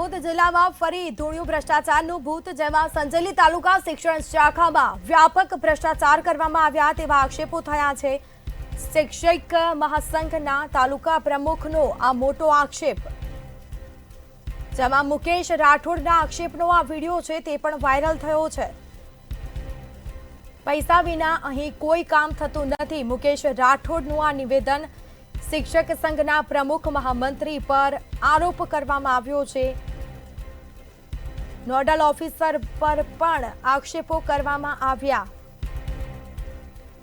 દાહોદ જિલ્લામાં ફરી ધૂળ્યું ભ્રષ્ટાચારનું ભૂત, જેમાં સંજેલી તાલુકા શિક્ષણ શાખામાં વ્યાપક ભ્રષ્ટાચાર કરવામાં આવ્યા તેવા આક્ષેપો થયા છે. શિક્ષક મહાસંઘના તાલુકા પ્રમુખનો આ મોટો આક્ષેપ, જેમાં મુકેશ રાઠોડના આક્ષેપનો આ વિડીયો છે તે પણ વાયરલ થયો છે. પૈસા વિના અહીં કોઈ કામ થતું નથી, મુકેશ રાઠોડનું આ નિવેદન શિક્ષક સંઘના પ્રમુખ મહામંત્રી પર આરોપ કરવામાં આવ્યો છે. નોડલ ઓફિસર પર પણ આક્ષેપો કરવામાં આવ્યા.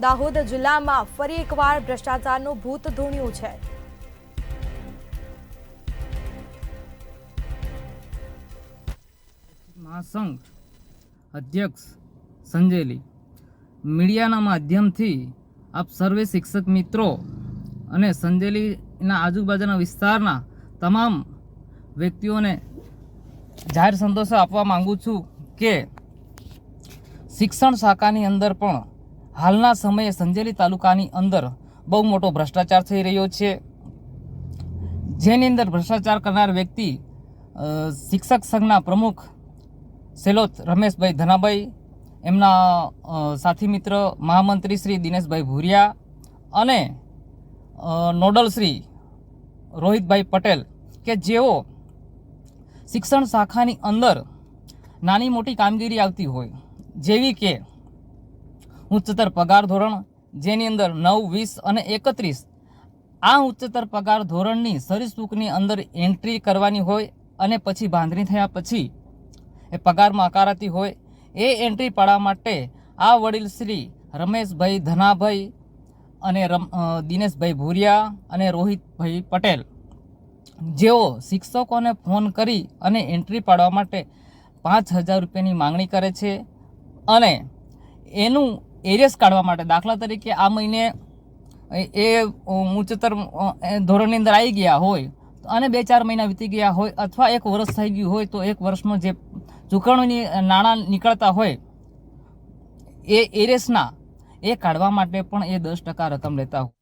દાહોદ જિલ્લામાં ફરી એકવાર ભ્રષ્ટાચારનું ભૂત ધૂણ્યું છે. મહાસંઘ અધ્યક્ષ સંજેલી મીડિયાના માધ્યમથી આપ સર્વે શિક્ષક મિત્રો અને સંજેલીના આજુબાજુના વિસ્તારના તમામ વ્યક્તિઓને જાહેર સંદેશો આપવા માંગુ છું કે શિક્ષણ શાખાની અંદર પણ હાલના સમયે સંજેલી તાલુકાની અંદર બહુ મોટો ભ્રષ્ટાચાર થઈ રહ્યો છે, જેની અંદર ભ્રષ્ટાચાર કરનાર વ્યક્તિ શિક્ષક સંઘના પ્રમુખ સેલોત રમેશભાઈ ધનાભાઈ, એમના સાથી મિત્ર મહામંત્રી શ્રી દિનેશભાઈ ભુરિયા અને નોડલ શ્રી રોહિતભાઈ પટેલ, કે જેઓ શિક્ષણ શાખાની અંદર નાની મોટી કામગીરી આવતી હોય, જેવી કે ઉચ્ચતર પગાર ધોરણ, જેની અંદર 9, 20 અને 31 આ ઉચ્ચતર પગાર ધોરણની સરીસૂકની અંદર એન્ટ્રી કરવાની હોય અને પછી બાંધણી થયા પછી એ પગારમાં આકારાતી હોય, એ એન્ટ્રી પાડવા માટે આ વડીલ શ્રી રમેશભાઈ ધનાભાઈ અને દિનેશભાઈ ભુરિયા અને રોહિતભાઈ પટેલ, જેઓ શિક્ષકોને ફોન કરી અને એન્ટ્રી પાડવા માટે 5,000 રૂપિયાની માંગણી કરે છે અને એનું એરિયસ કાઢવા માટે, દાખલા તરીકે આ મહિને એ ઉચ્ચતર ધોરણની અંદર આવી ગયા હોય અને 2-4 મહિના વીતી ગયા હોય અથવા 1 વર્ષ થઈ ગયું હોય, તો 1 વર્ષમાં જે ચૂકવણીની નાણાં નીકળતા હોય એ એરિયસના એ કાઢવા માટે પણ એ 10% રકમ લેતા હોય.